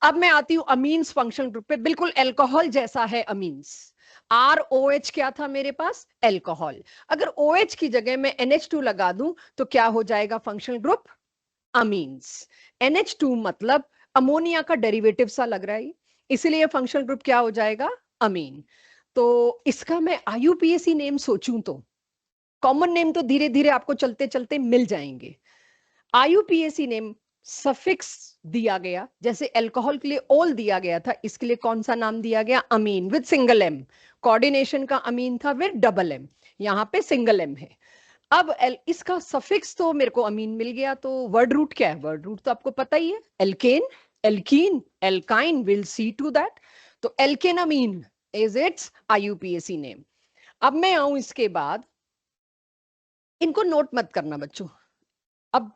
अब मैं आती हूं अमीन्स फंक्शनल ग्रुप पे, बिल्कुल एल्कोहल जैसा है अमीन्स। ROH क्या था मेरे पास? एल्कोहल। अगर OH की जगह मैं NH2 लगा दूं तो क्या हो जाएगा फंक्शनल ग्रुप? अमीन्स। NH2 मतलब अमोनिया का डेरिवेटिव सा लग रहा है, इसीलिए फंक्शनल ग्रुप क्या हो जाएगा? अमीन। तो इसका मैं IUPAC नेम सोचूं तो कॉमन नेम तो धीरे धीरे आपको चलते चलते मिल जाएंगे। IUPAC नेम सफिक्स दिया गया, जैसे अल्कोहल के लिए ओल दिया गया था, इसके लिए कौन सा नाम दिया गया? अमीन विद सिंगल एम। कोऑर्डिनेशन का अमीन था विद डबल एम, यहाँ पे सिंगल एम है। अब इसका सफिक्स तो मेरे को अमीन मिल गया, तो वर्ड रूट क्या है? वर्ड रूट तो आपको पता ही है, alkane, alkene, alkyne, will see to that. तो alkane amine is its IUPAC name. अब मैं आऊं इसके बाद, इनको नोट मत करना बच्चों। अब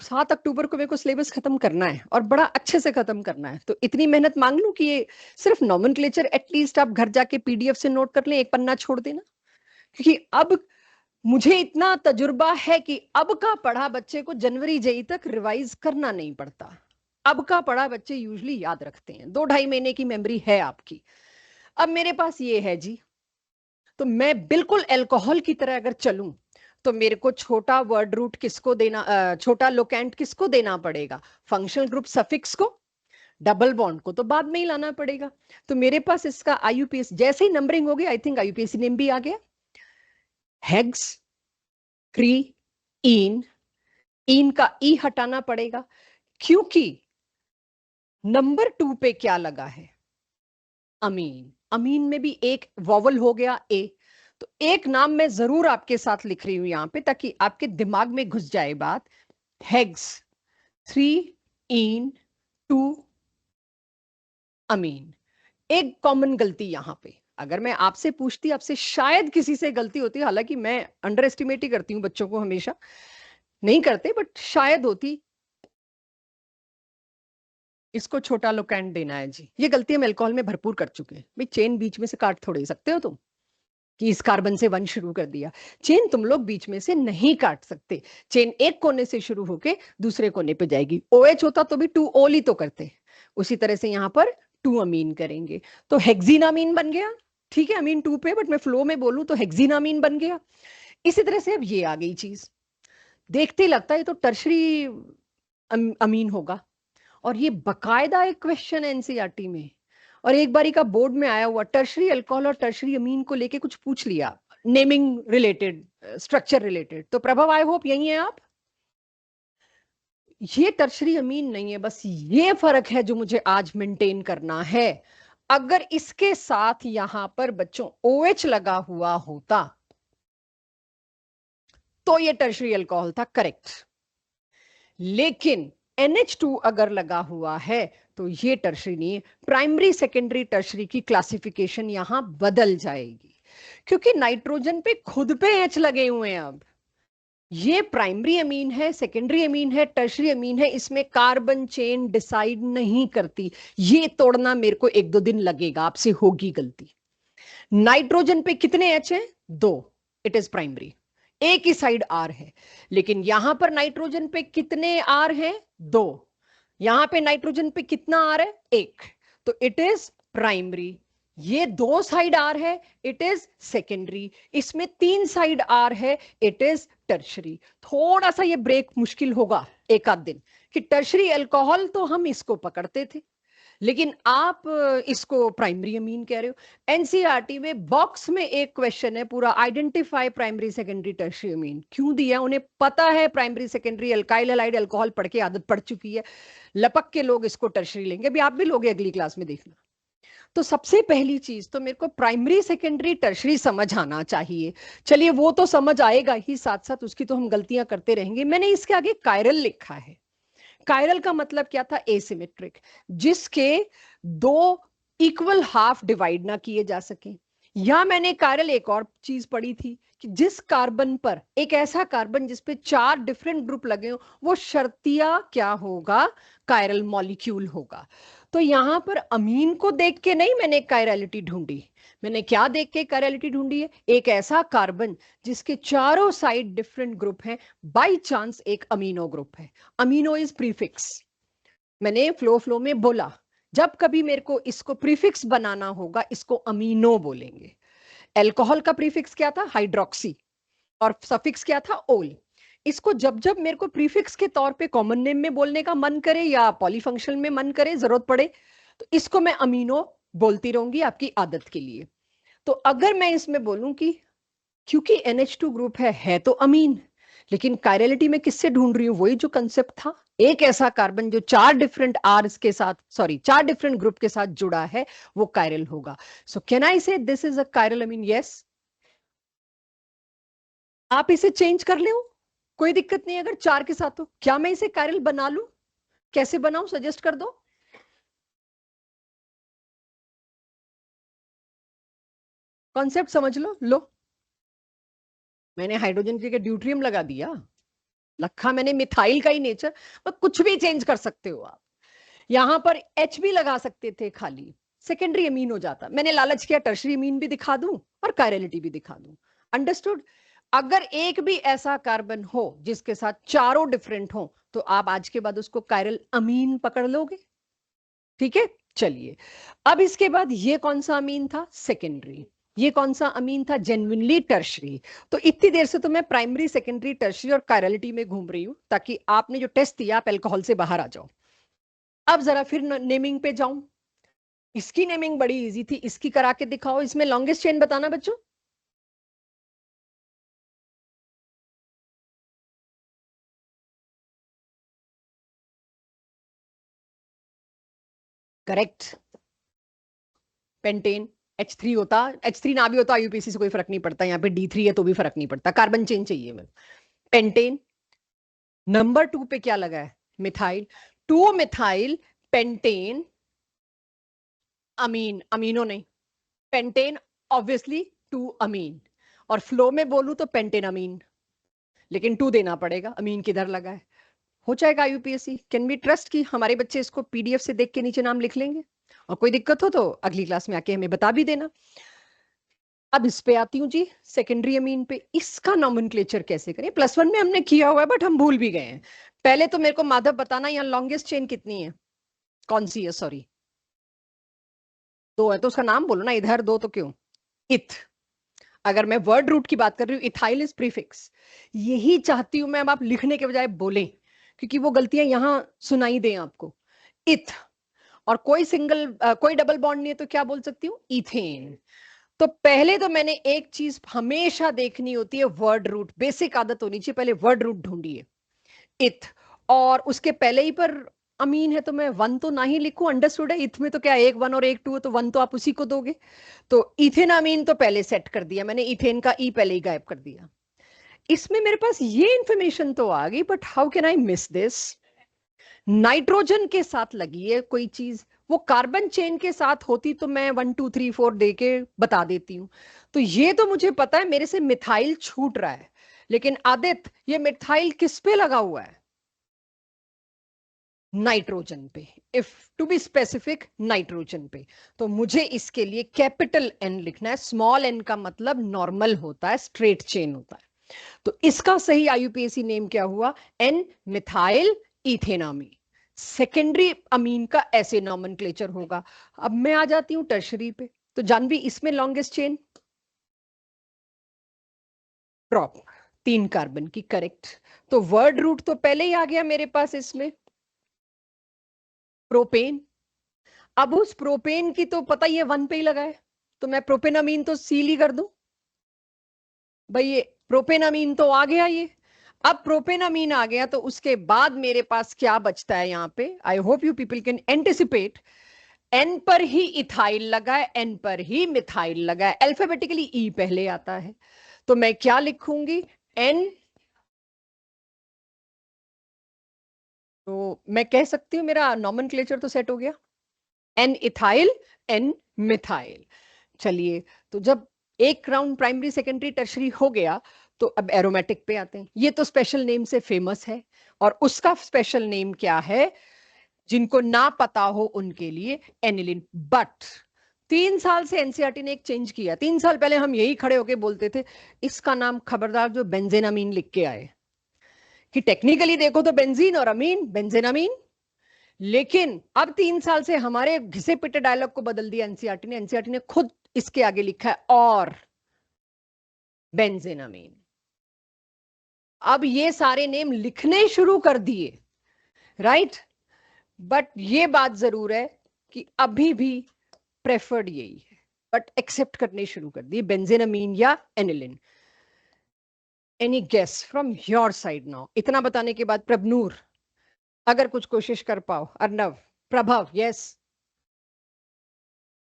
7 अक्टूबर को मेरे को सिलेबस खत्म करना है और बड़ा अच्छे से खत्म करना है, तो इतनी मेहनत मांग लूं कि ये सिर्फ नॉमेनक्लेचर एटलीस्ट आप घर जाके PDF से नोट कर लें, एक पन्ना छोड़ देना। क्योंकि अब मुझे इतना तजुर्बा है कि अब का पढ़ा बच्चे को जनवरी जेई तक रिवाइज करना नहीं पड़ता। अब का पढ़ा बच्चे यूजली याद रखते हैं, 2-2.5 महीने की मेमोरी है आपकी। अब मेरे पास ये है जी, तो मैं बिल्कुल अल्कोहल की तरह अगर चलूं तो मेरे को छोटा वर्ड रूट किसको देना, छोटा लोकेंट किसको देना पड़ेगा? फंक्शनल ग्रुप सफिक्स को। डबल बॉन्ड को तो बाद में ही लाना पड़ेगा। तो मेरे पास इसका IUPAC जैसे ही नंबरिंग होगी, आई थिंक IUPAC नेम भी आ गया। हेक्स, क्री, इन। इन का ई हटाना पड़ेगा क्योंकि नंबर 2 पे क्या लगा है? अमीन। अमीन में भी एक वॉवल हो गया ए। तो एक नाम मैं जरूर आपके साथ लिख रही हूं यहां पे ताकि आपके दिमाग में घुस जाए बात। हेग्स, 3 इन 2 अमीन। एक कॉमन गलती यहां पे, अगर मैं आपसे पूछती, आपसे शायद किसी से गलती होती, हालांकि मैं अंडर एस्टिमेट ही करती हूँ बच्चों को, हमेशा नहीं करते बट शायद होती, इसको छोटा लोकेंट देना है जी। ये गलती हम अल्कोहल में भरपूर कर चुके हैं भाई। चेन बीच में से काट थोड़े सकते हो तुम कि इस कार्बन से 1 शुरू कर दिया। चेन तुम लोग बीच में से नहीं काट सकते। चेन एक कोने से शुरू होके दूसरे कोने पे जाएगी। OH होता तो भी 2 ओल ही तो करते, उसी तरह से यहां पर 2 अमीन करेंगे। तो हेक्सीन अमीन बन गया। ठीक है, अमीन 2 पे, बट मैं फ्लो में बोलूं तो हेक्सीन अमीन बन गया। इसी तरह से अब ये आ गई चीज, देखते ही लगता है ये तो टर्शरी अमीन होगा। और ये बकायदा एक क्वेश्चन है NCERT में, और एक बारी का बोर्ड में आया हुआ, टर्शरी अल्कोहल और टर्शरी अमीन को लेके कुछ पूछ लिया, नेमिंग रिलेटेड, स्ट्रक्चर रिलेटेड। तो प्रभव, आई होप यही है आप। ये टर्शरी अमीन नहीं है, बस ये फर्क है जो मुझे आज मेंटेन करना है। अगर इसके साथ यहां पर बच्चों OH लगा हुआ होता तो ये टर्शरी अल्कोहल था, करेक्ट। लेकिन NH2 अगर लगा हुआ है तो ये टर्शरी नहीं है। प्राइमरी सेकेंडरी टर्शरी की क्लासिफिकेशन यहां बदल जाएगी क्योंकि नाइट्रोजन पे खुद पे H लगे हुए हैं। अब ये प्राइमरी अमीन है, सेकेंडरी अमीन है, टर्शरी अमीन है, इसमें कार्बन चेन डिसाइड नहीं करती। ये तोड़ना मेरे को 1-2 दिन लगेगा, आपसे होगी गलती। नाइट्रोजन पे कितने H है? 2, इट इज प्राइमरी। एक ही साइड R है। लेकिन यहां पर नाइट्रोजन पे कितने R हैं? 2। यहां पे नाइट्रोजन पे कितना R है? 1। तो इट इज प्राइमरी। ये 2 साइड R है, इट इज सेकेंडरी। इसमें 3 साइड R है, इट इज टर्शरी। थोड़ा सा ये ब्रेक मुश्किल होगा एक आध दिन कि टर्शरी अल्कोहल तो हम इसको पकड़ते थे, लेकिन आप इसको प्राइमरी अमीन कह रहे हो। NCERT में बॉक्स में एक क्वेश्चन है पूरा, आइडेंटिफाई प्राइमरी सेकेंडरी टर्शरी अमीन। क्यों दिया? उन्हें पता है primary secondary alkyl halide alcohol पढ़ के आदत पड़ चुकी है, लपक के लोग इसको टर्शरी लेंगे। अभी आप भी लोगे अगली क्लास में, देखना। तो सबसे पहली चीज तो मेरे को प्राइमरी सेकेंडरी टर्शरी समझ आना चाहिए। चलिए वो तो समझ आएगा ही, साथ साथ उसकी तो हम गलतियां करते रहेंगे। मैंने इसके आगे कायरल लिखा है। कायरल का मतलब क्या था? एसिमेट्रिक, जिसके 2 इक्वल हाफ डिवाइड ना किए जा सके। या मैंने कायरल एक और चीज पढ़ी थी कि जिस कार्बन पर, एक ऐसा कार्बन जिसपे 4 डिफरेंट ग्रुप लगे हो, वो शर्तिया क्या होगा? कायरल मॉलिक्यूल होगा। तो यहां पर अमीन को देख के नहीं मैंने कायरलिटी ढूंढी, मैंने क्या देख के कायरलिटी ढूंढी है? एक ऐसा कार्बन जिसके चारों साइड डिफरेंट ग्रुप हैं, बाई चांस एक अमीनो ग्रुप है। अमीनो इज प्रीफिक्स, मैंने फ्लो में बोला, जब कभी मेरे को इसको प्रीफिक्स बनाना होगा, इसको अमीनो बोलेंगे। एल्कोहल का प्रीफिक्स क्या था? हाइड्रोक्सी, और सफिक्स क्या था? ओल। इसको जब जब मेरे को प्रीफिक्स के तौर पे कॉमन नेम में बोलने का मन करे या पॉलीफंक्शनल में मन करे, जरूरत पड़े, तो इसको मैं अमीनो बोलती रहूंगी आपकी आदत के लिए। तो अगर मैं इसमें बोलूं कि क्योंकि NH2 ग्रुप है तो अमीन, लेकिन कायरलिटी में किससे ढूंढ रही हूँ? वही जो कंसेप्ट था, एक ऐसा कार्बन जो 4 डिफरेंट आर्स के साथ, सॉरी 4 डिफरेंट ग्रुप के साथ जुड़ा है, वो कायरल होगा। सो can I say this is a chiral amine? Yes. आप इसे चेंज कर ले, कोई दिक्कत नहीं। अगर 4 के साथ हो, क्या मैं इसे कायरल बना लूं? कैसे बनाऊं, सजेस्ट कर दो। कॉन्सेप्ट समझ लो। मैंने हाइड्रोजन की जगह ड्यूट्रियम लगा दिया, रखा मैंने मिथाइल का ही नेचर, पर कुछ भी चेंज कर सकते हो आप। यहां पर H भी लगा सकते थे, खाली सेकेंडरी अमीन हो जाता। मैंने लालच किया, टर्शरी अमीन भी दिखा दूं और कायरलिटी भी दिखा दूं। अंडरस्टूड? अगर एक भी ऐसा कार्बन हो जिसके साथ चारों डिफरेंट हो, तो आप आज के बाद उसको कायरल अमीन पकड़ लोगे। ठीक है, चलिए। अब इसके बाद ये कौन सा अमीन था? सेकेंडरी। ये कौन सा अमीन था? Genuinely tertiary. तो इतनी देर से तो मैं प्राइमरी, सेकेंडरी, टर्शरी और कायरलिटी में घूम रही हूं, ताकि आपने जो टेस्ट दिया आप एल्कोहल से बाहर आ जाओ। अब जरा फिर नेमिंग पे जाऊं। इसकी नेमिंग बड़ी इजी थी, इसकी करा के दिखाओ। इसमें लॉन्गेस्ट चेन बताना बच्चों। Correct, pentane. H3 होता, H3 ना भी होता IUPAC से कोई फर्क नहीं पड़ता, यहाँ पे D3 है तो भी फर्क नहीं पड़ता, कार्बन चेन चाहिए मैं। पेंटेन। नंबर 2 पे क्या लगा है? मिथाइल। 2 मिथाइल पेंटेन अमीन, अमीनो नहीं, पेंटेन ऑब्वियसली 2 अमीन। और फ्लो में बोलूं तो पेंटेन अमीन, लेकिन 2 देना पड़ेगा, अमीन किधर लगा है। हो जाएगा IUPAC। कैन बी ट्रस्ट कि हमारे बच्चे इसको PDF से देख के नीचे नाम लिख लेंगे, और कोई दिक्कत हो तो अगली क्लास में आके हमें बता भी देना। अब इस पे आती हूँ जी, सेकेंडरी अमीन पे। इसका नॉमेनक्लेचर कैसे करें? +1 में हमने किया हुआ है, बट हम भूल भी गए हैं। पहले तो मेरे को माधव बताना, यहाँ लॉन्गेस्ट चेन कितनी है? कौन सी है? सॉरी, 2 है तो उसका नाम बोलो ना, इधर 2 तो क्यों? इथ। अगर मैं वर्ड रूट की बात कर रही हूँ, इथाइल इज प्रीफिक्स। यही चाहती हूं मैं, अब आप लिखने के बजाय बोलें, क्योंकि वो गलतियां यहां सुनाई दें आपको। इथ, और कोई कोई डबल बॉन्ड नहीं है, तो क्या बोल सकती हूँ? इथेन। तो पहले तो मैंने एक चीज हमेशा देखनी होती है, वर्ड रूट। बेसिक आदत होनी चाहिए, पहले वर्ड रूट ढूंढिए। इथ, और उसके पहले ही पर अमीन है, तो मैं 1 तो ना ही लिखूं। अंडरस्टूड है? इथ में तो क्या, एक 1 और एक 2 है, तो 1 तो आप उसी को दोगे। तो इथेन अमीन तो पहले सेट कर दिया मैंने, इथेन का ई पहले ही गायब कर दिया। इसमें मेरे पास ये इंफॉर्मेशन तो आ गई, but how can I miss this? Nitrogen के साथ लगी है कोई चीज, वो कार्बन चेन के साथ होती तो मैं 1 2 3 4 दे के बता देती हूँ। तो ये तो मुझे पता है, मेरे से मिथाइल छूट रहा है, लेकिन आदित्य ये मिथाइल किस पे लगा हुआ है? नाइट्रोजन पे। If to be specific, nitrogen पे। तो मुझे इसके लिए कैपिटल N लिखना है। स्मॉल n का मतलब नॉर्मल होता है, स्ट्रेट चेन होता है। तो इसका सही IUPAC नेम क्या हुआ? N methylethanamine. Secondary amine का ऐसे नॉमेनक्लेचर होगा। अब मैं आ जाती हूं टर्शरी पे। तो जानवी, इसमें लॉन्गेस्ट चेन ड्रॉप, 3 कार्बन की, करेक्ट। तो वर्ड रूट तो पहले ही आ गया मेरे पास इसमें, प्रोपेन। अब उस प्रोपेन की तो पता ही है 1 पे ही लगा है, तो मैं प्रोपेनामीन तो सील ही कर दूं। भाई ये प्रोपेनामीन तो आ गया ये। अब प्रोपेनामीन आ गया, तो उसके बाद मेरे पास क्या बचता है यहाँ पे? I hope you people can anticipate. N पर ही इथाइल लगा है, N पर ही मिथाइल लगा है, अल्फाबेटिकली E पहले आता है। तो मैं क्या लिखूंगी? N। तो मैं कह सकती हूँ मेरा नॉमेनक्लेचर तो सेट हो गया, N इथाइल, N मिथाइल। चलिए, तो जब एक राउंड प्राइमरी, सेकेंडरी, टर्शरी हो गया, तो अब एरोमेटिक पे आते हैं। ये तो स्पेशल नेम से फेमस है, और उसका स्पेशल नेम क्या है? जिनको ना पता हो उनके लिए, एनिलिन। बट 3 साल से NCERT ने एक चेंज किया। 3 साल पहले हम यही खड़े होके बोलते थे, इसका नाम खबरदार जो बेंजेनामीन लिख के आए, कि टेक्निकली देखो तो बेंजीन और अमीन, बेंजेनामीन। लेकिन अब 3 साल से हमारे घिसे पिटे डायलॉग को बदल दिया एनसीईआरटी ने। एनसीईआरटी ने खुद इसके आगे लिखा है और बेंजीनामीन। अब ये सारे नेम लिखने शुरू कर दिए, राइट। बट ये बात जरूर है कि अभी भी प्रेफर्ड यही है, बट एक्सेप्ट करने शुरू कर दिए, बेंजीनामीन या aniline. Any guess from your side now? इतना बताने के बाद प्रभनूर अगर कुछ कोशिश कर पाओ। अर्नव, प्रभव, यस,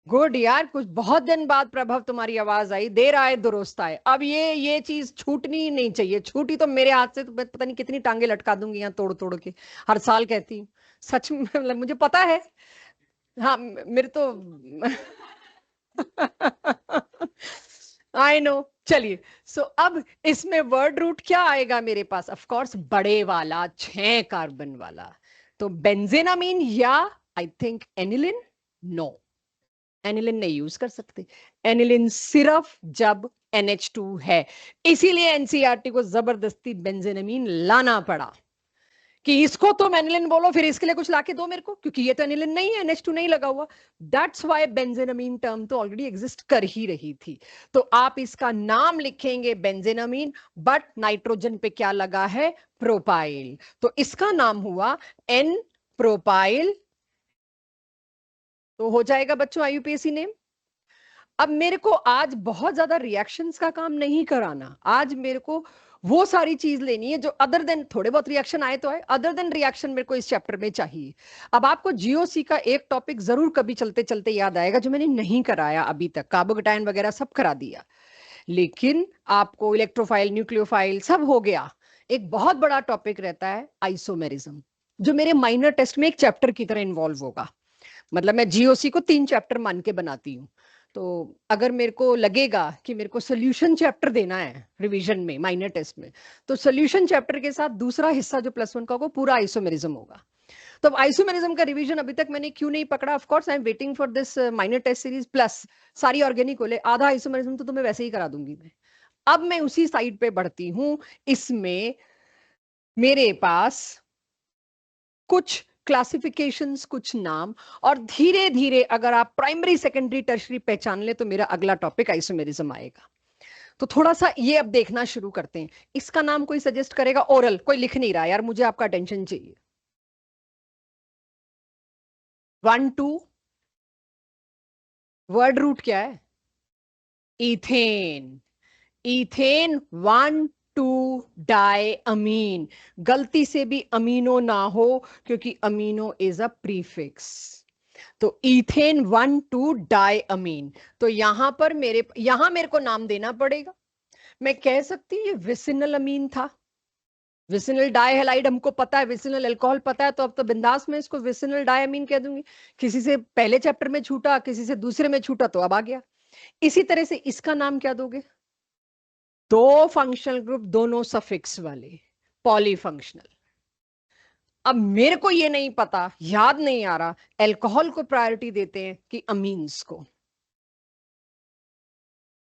गुड यार, कुछ बहुत दिन बाद प्रभव तुम्हारी आवाज आई, देर आए दुरुस्त आए। अब ये चीज छूटनी ही नहीं चाहिए, छूटी तो मेरे हाथ से तो मैं पता नहीं कितनी टांगे लटका दूंगी यहाँ तोड़ तोड़ के, हर साल कहती हूँ। सच में मतलब मुझे पता है। हाँ मेरे तो आई नो। चलिए, सो अब इसमें वर्ड रूट क्या आएगा मेरे पास? ऑफ कोर्स बड़े वाला 6 कार्बन वाला। तो बेंजीनामीन या I think aniline. No, aniline नहीं यूज कर सकते। एनिलिन सिर्फ जब NH2 है। इसीलिए एनसीईआरटी को जबरदस्ती बेंजीनामीन लाना पड़ा कि इसको तुम एनिलिन बोलो, फिर इसके लिए कुछ लाके दो मेरे को, क्योंकि ये तो एनिलिन नहीं है, NH2 नहीं लगा हुआ। दैट्स व्हाई बेंजीनामीन टर्म तो ऑलरेडी एग्जिस्ट कर ही रही थी। तो आप इसका नाम लिखेंगे बेंजीनामीन, बट नाइट्रोजन पे क्या लगा है? प्रोपाइल। तो इसका नाम हुआ एन प्रोपाइल। तो हो जाएगा बच्चों IUPAC नेम। अब मेरे को आज बहुत ज्यादा रिएक्शंस का काम नहीं कराना, आज मेरे को वो सारी चीज लेनी है जो अदर देन, थोड़े बहुत रिएक्शन आए तो आए, अदर देन रिएक्शन मेरे को इस चैप्टर में चाहिए। अब आपको GOC का एक टॉपिक जरूर कभी चलते चलते याद आएगा जो मैंने नहीं कराया अभी तक, कार्बोकेटायन वगैरह सब करा दिया, लेकिन आपको इलेक्ट्रोफाइल, न्यूक्लियोफाइल सब हो गया। एक बहुत बड़ा टॉपिक रहता है आइसोमेरिज्म, जो मेरे माइनर टेस्ट में एक चैप्टर की तरह इन्वॉल्व होगा। मतलब मैं GOC को 3 चैप्टर मान के बनाती हूँ। तो अगर मेरे को लगेगा कि मेरे को सोल्यूशन चैप्टर देना है रिवीजन में, माइनर टेस्ट में, तो सोल्यूशन चैप्टर के साथ दूसरा हिस्सा जो +1 का होगा पूरा आइसोमेरिज्म होगा। तो आइसोमेरिज्म का रिवीजन अभी तक मैंने क्यों नहीं पकड़ा? Of course I am waiting for this minor test series plus सारी ऑर्गेनिक होले, आधा आइसोमेरिज्म तो तुम्हें वैसे ही करा दूंगी मैं। अब मैं उसी साइड पे बढ़ती हूँ। इसमें मेरे पास कुछ क्लासिफिकेशंस, कुछ नाम, और धीरे धीरे अगर आप प्राइमरी सेकेंडरी टर्शरी पहचान ले तो मेरा अगला टॉपिक आइसोमेरिज्म आएगा। तो थोड़ा सा ये अब देखना शुरू करते हैं। इसका नाम कोई सजेस्ट करेगा? ओरल, कोई लिख नहीं रहा यार, मुझे आपका अटेंशन चाहिए। 1 2, वर्ड रूट क्या है? इथेन। इथेन 1 2 डाई अमीन। गलती से भी अमीनो ना हो, क्योंकि अमीनो इज अ प्रीफिक्स। तो इथेन 1 2 डाई अमीन। तो यहां पर मेरे को नाम देना पड़ेगा। मैं कह सकती हूँ ये विसिनल अमीन था। विसिनल डाइहैलाइड हमको पता है, विसिनल अल्कोहल पता है, तो अब तो बिंदास में इसको विसिनल डायमीन कह दूंगी। किसी से पहले चैप्टर में छूटा, किसी से दूसरे में छूटा, तो अब आ गया। इसी तरह से इसका नाम क्या दोगे? 2 फंक्शनल ग्रुप, दोनों सफिक्स वाले, पॉलीफंक्शनल। अब मेरे को ये नहीं पता, याद नहीं आ रहा, अल्कोहल को प्रायोरिटी देते हैं कि अमीन्स को?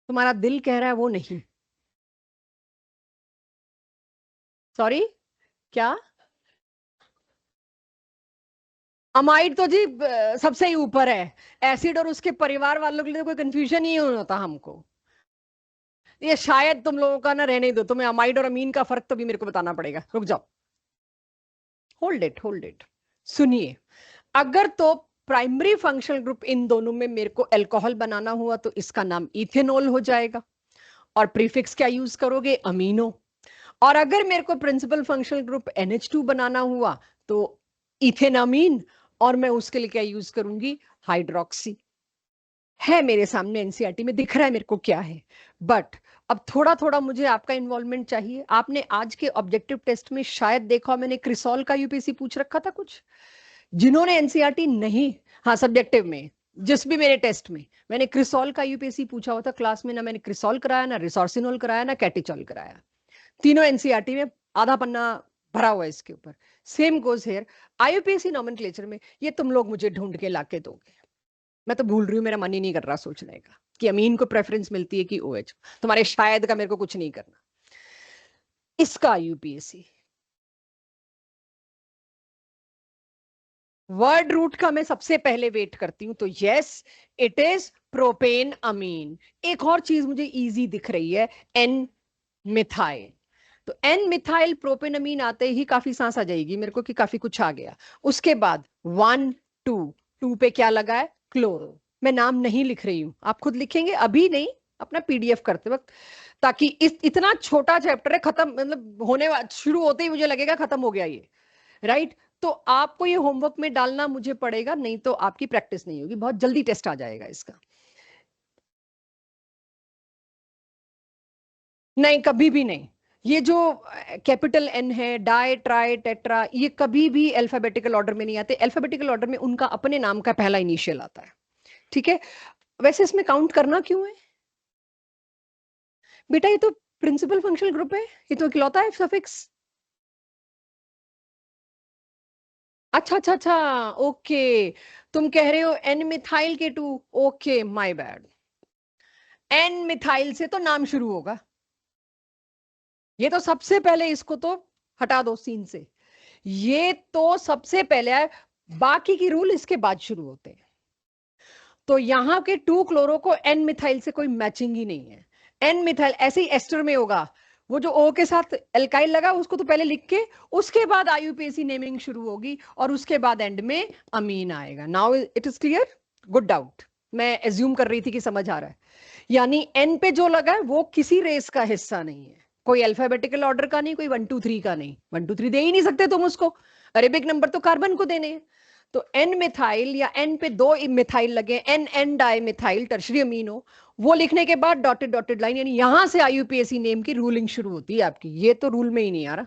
तुम्हारा दिल कह रहा है वो नहीं। सॉरी, क्या? अमाइड तो जी सबसे ही ऊपर है। एसिड और उसके परिवार वालों के लिए कोई कंफ्यूजन ही नहीं होता हमको। ये शायद तुम लोगों का ना रहने दो, तुम्हें अमाइड और अमीन का फर्क तो भी मेरे को बताना पड़ेगा, रुक जाओ। Hold it, hold it. सुनिए, अगर तो प्राइमरी फंक्शनल ग्रुप इन दोनों में मेरे को अल्कोहल बनाना हुआ तो इसका नाम इथेनॉल हो जाएगा, और प्रीफिक्स क्या यूज करोगे? अमीनो। और अगर मेरे को प्रिंसिपल फंक्शनल ग्रुप NH2 बनाना हुआ तो इथेनामीन, और मैं उसके लिए क्या यूज करूंगी? हाइड्रोक्सी। है मेरे सामने, एनसीईआरटी में दिख रहा है मेरे को क्या है। बट अब थोड़ा थोड़ा मुझे आपका इन्वॉल्वमेंट चाहिए। आपने आज के ऑब्जेक्टिव टेस्ट में शायद देखा, मैंने क्रिसॉल का UPSC पूछ रखा था कुछ। जिन्होंने एनसीईआरटी नहीं, हाँ सब्जेक्टिव में, जिस भी मेरे टेस्ट में मैंने क्रिसॉल का UPSC पूछा हुआ था क्लास में, ना मैंने क्रिसॉल कराया, ना रिसोर्सिनोल कराया, ना कैटिचॉल कराया। तीनों एनसीईआरटी में आधा पन्ना भरा हुआ है इसके ऊपर। Same goes hair, IUPAC nomenclature में ये तुम लोग मुझे ढूंढ के लाके दोगे। मैं तो भूल रही हूँ, मेरा मन ही नहीं कर रहा सोचने का कि अमीन को प्रेफरेंस मिलती है कि OH। तुम्हारे शायद का मेरे को कुछ नहीं करना। इसका UPSC वर्ड रूट का मैं सबसे पहले वेट करती हूं, तो यस इट इज प्रोपेन अमीन। एक और चीज मुझे इजी दिख रही है, एन मिथाइल। तो एन मिथाइल प्रोपेनमीन आते ही काफी सांस आ जाएगी मेरे को कि काफी कुछ आ गया। उसके बाद 1 2, 2 पे क्या लगा है, क्लोरो। मैं नाम नहीं लिख रही हूं, आप खुद लिखेंगे, अभी नहीं, अपना पीडीएफ करते वक्त, ताकि इस इतना छोटा चैप्टर है, खत्म मतलब होने शुरू होते ही मुझे लगेगा खत्म हो गया ये, राइट। तो आपको ये होमवर्क में डालना मुझे पड़ेगा, नहीं तो आपकी प्रैक्टिस नहीं होगी, बहुत जल्दी टेस्ट आ जाएगा इसका। नहीं, कभी भी नहीं। ये जो कैपिटल एन है, डाई ट्राई टेट्रा, ये कभी भी अल्फाबेटिकल ऑर्डर में नहीं आते। अल्फाबेटिकल ऑर्डर में उनका अपने नाम का पहला इनिशियल आता है, ठीक है। वैसे इसमें काउंट करना क्यों है बेटा, ये तो प्रिंसिपल फंक्शनल ग्रुप है, ये तो इकलौता है सफिक्स। अच्छा अच्छा अच्छा, ओके। तुम कह रहे हो एन मिथाइल के two, okay my bad. N methyl से तो नाम शुरू होगा, ये तो सबसे पहले, इसको तो हटा दो सीन से, ये तो सबसे पहले है, बाकी की रूल इसके बाद शुरू होते हैं। तो यहां के 2 क्लोरो को एन मिथाइल से कोई मैचिंग ही नहीं है। एन मिथाइल ऐसे ही एस्टर में होगा, वो जो ओ के साथ एल्काइल लगा उसको तो पहले लिख के उसके बाद आईयूपीएसी नेमिंग शुरू होगी, और उसके बाद एंड में अमीन आएगा। Now it is clear, good doubt. मैं एज्यूम कर रही थी कि समझ आ रहा है। यानी एन पे जो लगा है वो किसी रेस का हिस्सा नहीं है, कोई अल्फाबेटिकल ऑर्डर का नहीं, कोई 1 2 3 का नहीं। 1 2 3 दे ही नहीं सकते तुम उसको, अरेबिक नंबर तो कार्बन को देने हैं। तो एन मिथाइल या एन पे 2 मिथाइल लगे, N N di methyl tertiary amino, वो लिखने के बाद डॉटेड डॉटेड लाइन, यानी यहां से आईयूपीएसी नेम की रूलिंग शुरू होती है आपकी। ये तो रूल में ही नहीं आ रहा,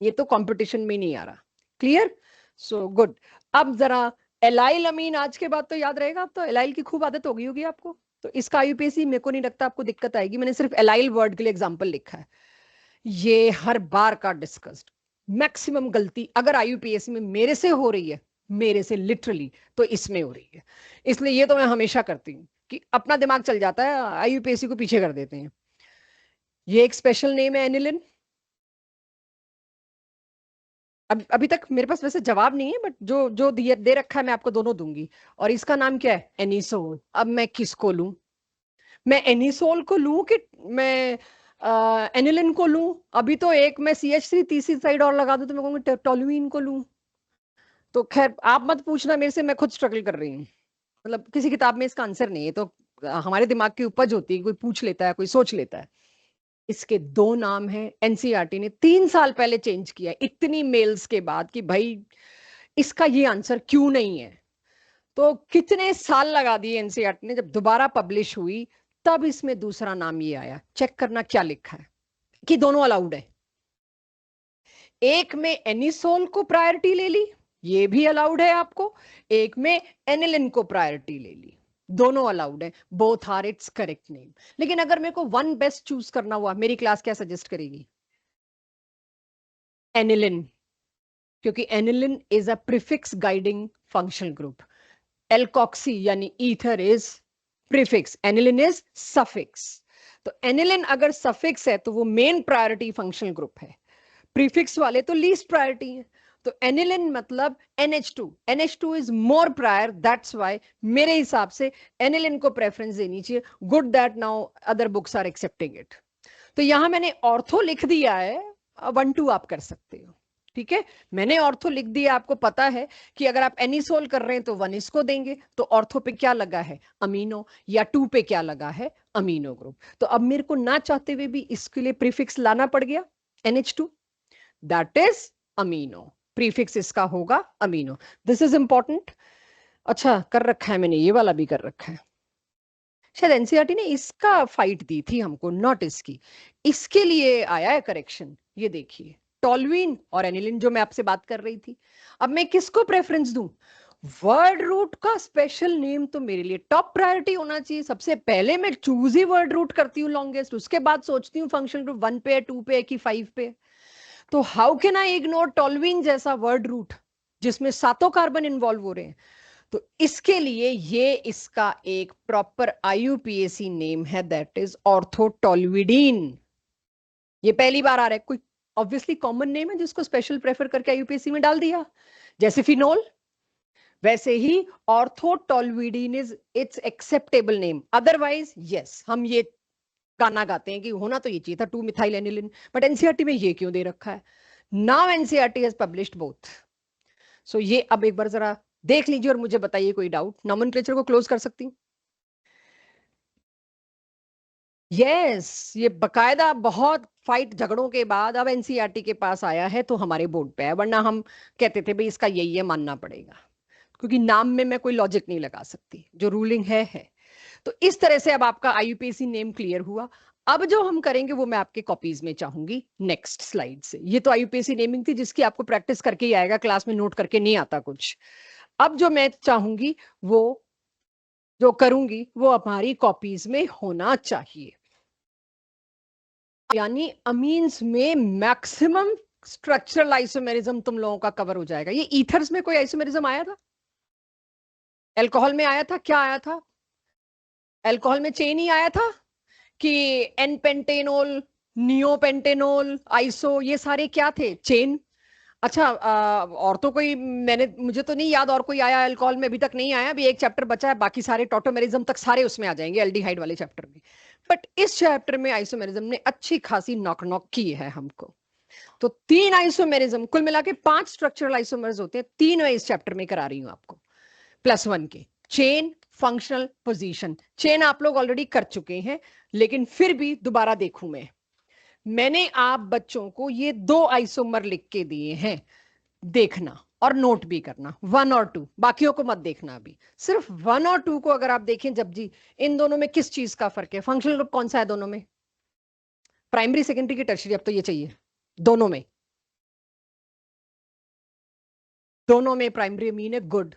ये तो कंपटीशन में ही नहीं आ रहा। Clear, so good. अब जरा एलाइल अमीन, आज के बाद तो याद रहेगा, अब तो एलाइल की खूब आदत हो गई होगी आपको। तो इसका आईयूपीएसी मेरे को नहीं लगता आपको दिक्कत आएगी, मैंने सिर्फ एलाइल वर्ड के लिए एग्जांपल लिखा है। ये हर बार का डिस्कस्ड मैक्सिमम गलती अगर आईयूपीएसी में मेरे से हो रही है, मेरे से लिटरली, तो इसमें हो रही है। इसलिए ये तो मैं हमेशा करती हूँ कि अपना दिमाग चल जाता है, आईयूपीएसी को पीछे कर देते हैं। ये एक स्पेशल नेम है एनिलिन। अब अभी तक मेरे पास वैसे जवाब नहीं है, बट जो जो दे रखा है मैं आपको दोनों दूंगी। और इसका नाम क्या है, एनिसोल। अब मैं किसको लूं, मैं एनिसोल को लूं कि मैं एनिलिन को लूं? अभी तो एक मैं CH3 तीसरी साइड और लगा दूं तो मैं कहूंगी टोलुइन को लूं। तो खैर आप मत पूछना मेरे से, मैं खुद स्ट्रगल कर रही हूँ। मतलब किसी किताब में इसका आंसर नहीं है, तो हमारे दिमाग की उपज होती है, कोई पूछ लेता है, कोई सोच लेता है। इसके 2 नाम हैं, एनसीईआरटी ने 3 साल पहले चेंज किया, इतनी मेल्स के बाद, कि भाई इसका ये आंसर क्यों नहीं है। तो कितने साल लगा दिए एनसीईआरटी ने, जब दोबारा पब्लिश हुई तब इसमें दूसरा नाम ये आया। चेक करना क्या लिखा है, कि दोनों अलाउड है। एक में एनिसोल को प्रायोरिटी ले ली, ये भी अलाउड है आपको। एक में एनिलिन को प्रायोरिटी ले ली, दोनों अलाउड है। Both are it's correct name. लेकिन अगर मेरे को वन बेस्ट चूज करना हुआ, मेरी क्लास क्या सजेस्ट करेगी? एनिलिन, क्योंकि aniline is a prefix guiding functional group. Alkoxy यानी ether is prefix, aniline is suffix. तो एनिलिन अगर सफिक्स है तो वो मेन प्रायोरिटी फंक्शनल ग्रुप है, प्रीफिक्स वाले तो लीस्ट प्रायोरिटी है। तो एनिलिन मतलब NH2, NH2 is more prior, that's why मेरे हिसाब से एनिलिन को प्रेफरेंस देनी चाहिए। Good that now other books are accepting it. तो यहां मैंने ऑर्थो लिख दिया है, 1 2 आप कर सकते हो, ठीक है। मैंने ऑर्थो लिख दिया, आपको पता है कि अगर आप एनिसोल कर रहे हैं तो 1 इसको देंगे, तो ऑर्थो पे क्या लगा है, अमीनो, या 2 पे क्या लगा है, अमीनो ग्रुप। तो अब मेरे को ना चाहते हुए भी इसके लिए प्रीफिक्स लाना पड़ गया, NH2, that is amino. Prefix इसका होगा अमीनो, दिस इज इंपॉर्टेंट। अच्छा कर रखा है मैंने, ये वाला भी कर रखा है। शायद एनसीईआरटी ने इसका फाइट दी थी हमको, नॉट इसकी। इसके लिए आया है करेक्शन, ये देखिए, टोलुइन और एनिलिन जो मैं आपसे बात कर रही थी। अब मैं किसको प्रेफरेंस दूं? वर्ड रूट का स्पेशल नेम तो मेरे लिए टॉप प्रायोरिटी होना चाहिए। सबसे पहले मैं चूज ही वर्ड रूट करती हूँ लॉन्गेस्ट, उसके बाद सोचती हूँ फंक्शन ग्रुप 1 पे है, 2 पे है कि 5 पे। तो how can I ignore toluene जैसा वर्ड रूट जिसमें 7 कार्बन इन्वॉल्व हो रहे हैं? तो इसके लिए ये इसका एक प्रॉपर आईयूपीएसी नेम है, दैट इज ऑर्थोटोल्विडीन। ये पहली बार आ रहा है, कोई ऑब्वियसली कॉमन नेम है जिसको स्पेशल प्रेफर करके आईयूपीएसी में डाल दिया, जैसे फिनोल। वैसे ही orthotoluidine is its acceptable name, otherwise yes हम ये गाना गाते हैं कि होना तो ये चाहिए था 2 मिथाइल एनिलिन, बट एनसीईआरटी में ये क्यों दे रखा है? Now NCERT has published both. So ये अब एक बार जरा देख लीजिए और मुझे बताइए कोई डाउट। नॉमेनक्लेचर को क्लोज कर सकती हूँ? यस, ये बकायदा बहुत फाइट झगड़ों के बाद अब एनसीईआरटी के पास आया है तो हमारे बोर्ड पे है, वरना हम कहते थे भाई इसका यही है, मानना पड़ेगा, क्योंकि नाम में मैं कोई लॉजिक नहीं लगा सकती, जो रूलिंग है। तो इस तरह से अब आपका आईयूपीएसी नेम क्लियर हुआ। अब जो हम करेंगे वो मैं आपके कॉपीज में चाहूंगी नेक्स्ट स्लाइड से। ये तो आईयूपीएसी नेमिंग थी जिसकी आपको प्रैक्टिस करके ही आएगा, क्लास में नोट करके नहीं आता कुछ। अब जो मैं चाहूंगी वो जो करूंगी वो हमारी कॉपीज में होना चाहिए, यानी अमीन्स में मैक्सिमम स्ट्रक्चरल आइसोमेरिज्म तुम लोगों का कवर हो जाएगा। ये ईथर्स में कोई आइसोमेरिज्म आया था? अल्कोहल में आया था? क्या आया था? अल्कोहल में चेन ही आया था कि एन पेंटेनोल, नियोपेंटेनोल, आइसो, ये सारे क्या थे? चेन। अच्छा, और तो कोई, मैंने मुझे तो नहीं याद और कोई आया अल्कोहल में, अभी तक नहीं आया। अभी एक चैप्टर बचा है, बाकी सारे टॉटोमेरिज्म तक सारे उसमें आ जाएंगे, एल्डिहाइड वाले चैप्टर में। बट इस चैप्टर में आइसोमेरिज्म ने अच्छी खासी नॉक नॉक की है हमको। तो 3 आइसोमेरिज्म, कुल मिला के 5 स्ट्रक्चरल आइसोमर्स होते हैं, 3 मैं इस चैप्टर में करा रही हूं आपको, +1 के। Chain, functional, position. चेन आप लोग ऑलरेडी कर चुके हैं, लेकिन फिर भी दोबारा देखूं मैंने आप बच्चों को ये 2 आइसोमर लिख के दिए हैं, देखना और नोट भी करना, 1 और 2, बाकियों को मत देखना। अभी सिर्फ 1 और 2 को अगर आप देखें, जब जी इन दोनों में किस चीज का फर्क है? फंक्शनल ग्रुप कौन सा है दोनों में? प्राइमरी, सेकेंडरी की टर्शियरी? अब तो ये चाहिए। दोनों में, दोनों में प्राइमरी अमीन है, गुड,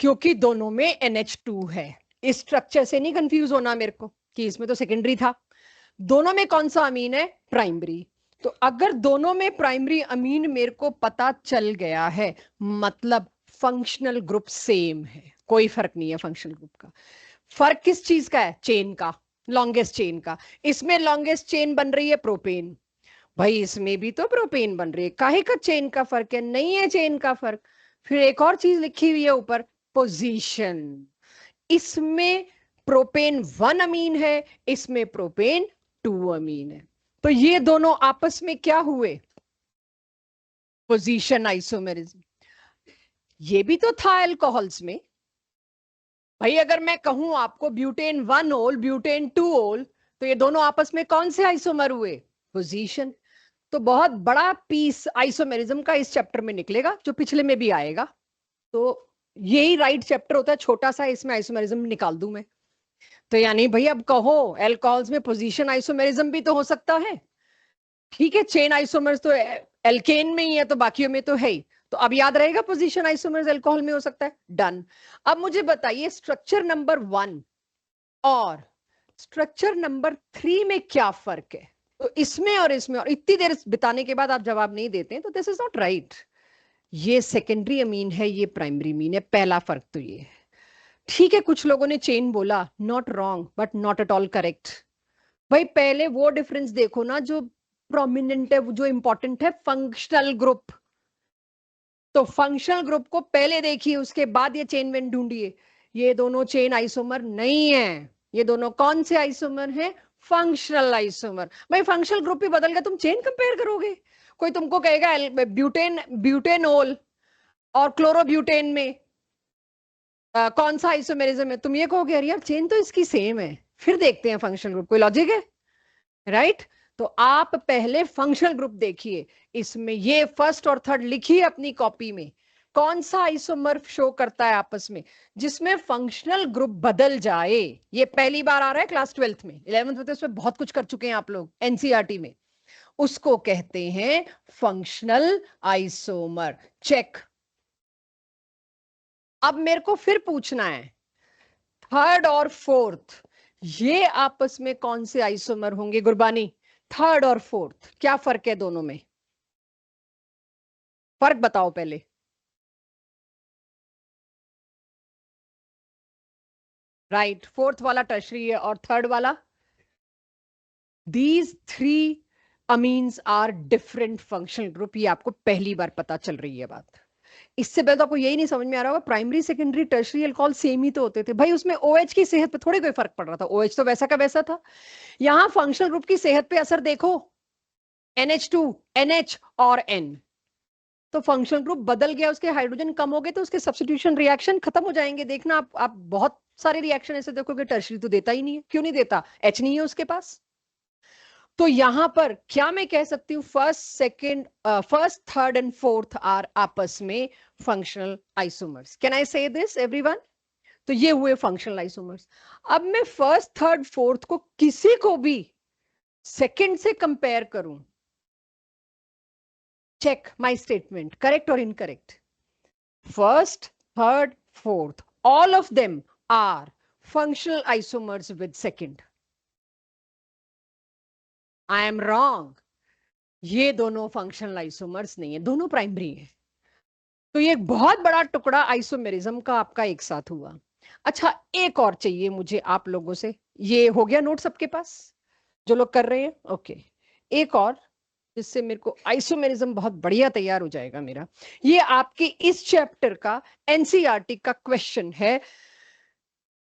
क्योंकि दोनों में NH2 है। इस स्ट्रक्चर से नहीं कंफ्यूज होना मेरे को कि इसमें तो सेकेंडरी था। दोनों में कौन सा अमीन है? प्राइमरी। तो अगर दोनों में प्राइमरी अमीन मेरे को पता चल गया है, मतलब फंक्शनल ग्रुप सेम है, कोई फर्क नहीं है फंक्शनल ग्रुप का। फर्क किस चीज का है? चेन का, लॉन्गेस्ट चेन का। इसमें लॉन्गेस्ट चेन बन रही है प्रोपेन, भाई इसमें भी तो प्रोपेन बन रही है, काहे का चेन का फर्क है? नहीं है चेन का फर्क। फिर एक और चीज लिखी हुई है ऊपर, पोजीशन। इसमें प्रोपेन 1 अमीन है, इसमें प्रोपेन 2 अमीन है। तो ये दोनों आपस में क्या हुए? Position isomerism. ये भी तो था अल्कोहल्स में। भाई अगर मैं कहूं आपको ब्यूटेन 1 ओल, ब्यूटेन 2 ओल, तो ये दोनों आपस में कौन से आइसोमर हुए? पोजीशन। तो बहुत बड़ा पीस आइसोमेरिज्म का इस चैप्टर में निकलेगा, जो पिछले में भी आएगा। तो यही राइट चैप्टर होता है, छोटा सा, इसमें आइसोमेरिज्म निकाल दूं मैं। तो यानी भाई अब कहो एल्कोहल्स में पोजीशन आइसोमेरिज्म भी तो हो सकता है। ठीक है, चेन आइसोमर्स तो एल्केन में ही है, तो बाकियों में तो है ही। तो अब याद रहेगा पोजीशन आइसोमर्स अल्कोहल में हो सकता है। डन। अब मुझे बताइए स्ट्रक्चर नंबर 1 और स्ट्रक्चर नंबर 3 में क्या फर्क है? तो इसमें और इसमें, और इतनी देर बिताने के बाद आप जवाब नहीं देते हैं, तो दिस इज नॉट राइट। ये सेकेंडरी अमीन है, ये प्राइमरी अमीन है, पहला फर्क तो ये है। ठीक है, कुछ लोगों ने चेन बोला, not wrong but not at all correct. भाई पहले वो डिफरेंस देखो ना जो प्रोमिनेंट है, जो इंपॉर्टेंट है, फंक्शनल ग्रुप। तो फंक्शनल ग्रुप को पहले देखिए, उसके बाद ये चेन वेन ढूंढिए। ये दोनों चेन आइसोमर नहीं है, ये दोनों कौन से आइसोमर हैं? Functional isomer. भाई फंक्शनल ग्रुप ही बदल गया, तुम चेन कंपेयर करोगे? कोई तुमको कहेगा ब्यूटेन, ब्यूटेनोल और क्लोरोब्यूटेन में कौन सा आइसोमेरिज्म है, तुम ये कहोगे अरे यार चेन तो इसकी सेम है, फिर देखते हैं फंक्शनल ग्रुप। कोई लॉजिक है? राइट। तो आप पहले फंक्शनल ग्रुप देखिए। इसमें ये फर्स्ट और थर्ड लिखिए अपनी कॉपी में, कौन सा आइसोमर शो करता है आपस में जिसमें फंक्शनल ग्रुप बदल जाए। ये पहली बार आ रहा है क्लास 12th में, 11th में तो इसमें बहुत कुछ कर चुके हैं आप लोग एनसीईआरटी में। उसको कहते हैं फंक्शनल आइसोमर। चेक। अब मेरे को फिर पूछना है, थर्ड और फोर्थ ये आपस में कौन से आइसोमर होंगे? गुरबानी, थर्ड और फोर्थ क्या फर्क है दोनों में? फर्क बताओ पहले। राइट, फोर्थ वाला टर्शरी है और थर्ड वाला, these 3 amines are different functional group. ये आपको पहली बार पता चल रही है बात। इससे पहले तो आपको यही नहीं समझ में आ रहा होगा, primary secondary tertiary alcohol same ही तो होते थे भाई, उसमें OH की सेहत पे थोड़ी कोई फर्क पड़ रहा था, OH तो वैसा का वैसा था। यहां फंक्शनल ग्रुप की सेहत पे असर देखो, NH2, NH और N, तो फंक्शनल ग्रुप बदल गया, उसके हाइड्रोजन कम हो गए, तो उसके सब्स्टिट्यूशन रिएक्शन खत्म हो जाएंगे। देखना आप बहुत सारे रिएक्शन ऐसे देखोगे टर्शरी तो देता ही नहीं है। क्यों नहीं देता? H नहीं है उसके पास। तो यहां पर क्या मैं कह सकती हूँ, first third and fourth are आपस में functional isomers. Can I say this everyone? तो ये हुए फंक्शनल आइसोमर्स। अब मैं फर्स्ट थर्ड फोर्थ को किसी को भी सेकंड से कंपेयर करूं, check my statement, correct or incorrect? First, third, fourth, all of them are functional isomers with second. I am wrong. ये दोनों functional isomers नहीं है, दोनों प्राइमरी है। तो ये एक बहुत बड़ा टुकड़ा आइसोमेरिज्म का आपका एक साथ हुआ। अच्छा, एक और चाहिए मुझे आप लोगों से। ये हो गया नोट सबके पास जो लोग कर रहे हैं? ओके, एक और जिससे मेरे को आइसोमेरिज्म बहुत बढ़िया तैयार हो जाएगा मेरा। ये आपके इस चैप्टर का एनसीईआरटी का क्वेश्चन है।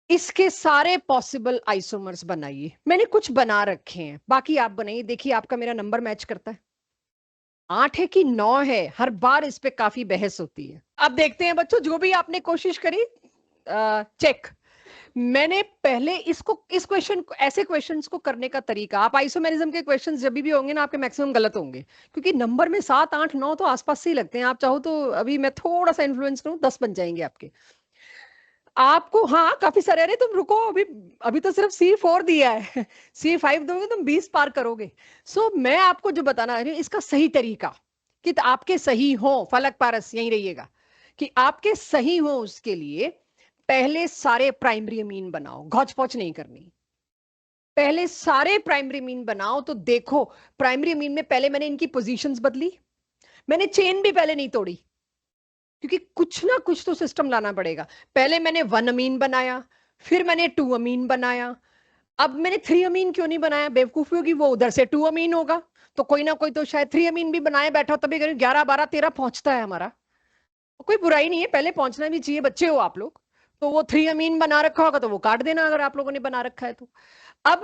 इसके सारे पॉसिबल आइसोमर्स बनाइए। मैंने कुछ बना रखे हैं, बाकी आप बनाइए। देखिए आपका मेरा नंबर मैच करता है, 8 है कि 9 है? हर बार इस पे काफी बहस होती है। अब देखते हैं बच्चों, जो भी आपने कोशिश करी, चेक। मैंने पहले इसको, इस क्वेश्चन को, ऐसे क्वेश्चंस को करने का तरीका, आप आइसोमेरिज्म के क्वेश्चंस जब भी होंगे ना, आपके मैक्सिमम गलत होंगे, क्योंकि नंबर में 7 8 9 तो आसपास से ही लगते हैं। आप चाहो तो अभी मैं थोड़ा सा इन्फ्लुएंस करूं, 10 बन जाएंगे आपके। आपको हाँ काफी सारे, अरे तुम रुको, अभी अभी तो सिर्फ C4 दिया है, C5 दोगे तुम 20 पार करोगे। सो मैं आपको जो बताना है इसका सही तरीका, कि आपके सही हो, फलक पारस यहीं रहिएगा, कि आपके सही हो उसके लिए पहले सारे प्राइमरी अमीन बनाओ, घौच पौच नहीं करनी। पहले सारे प्राइमरी अमीन बनाओ, तो देखो प्राइमरी अमीन में पहले मैंने इनकी पोजीशंस बदली, मैंने चेन भी पहले नहीं तोड़ी, क्योंकि कुछ ना कुछ तो सिस्टम लाना पड़ेगा। पहले मैंने 1 अमीन बनाया, फिर मैंने 2 अमीन बनाया। अब मैंने 3 अमीन क्यों नहीं बनाया? बेवकूफी होगी, वो उधर से 2 अमीन होगा, तो कोई ना कोई तो शायद 3 अमीन भी बनाए बैठा हो, तभी 11 12 13 पहुंचता है हमारा। कोई बुराई नहीं है, पहले पहुंचना भी चाहिए, बच्चे हो आप लोग। तो वो 3 अमीन बना रखा होगा तो वो काट देना, अगर आप लोगों ने बना रखा है तो। अब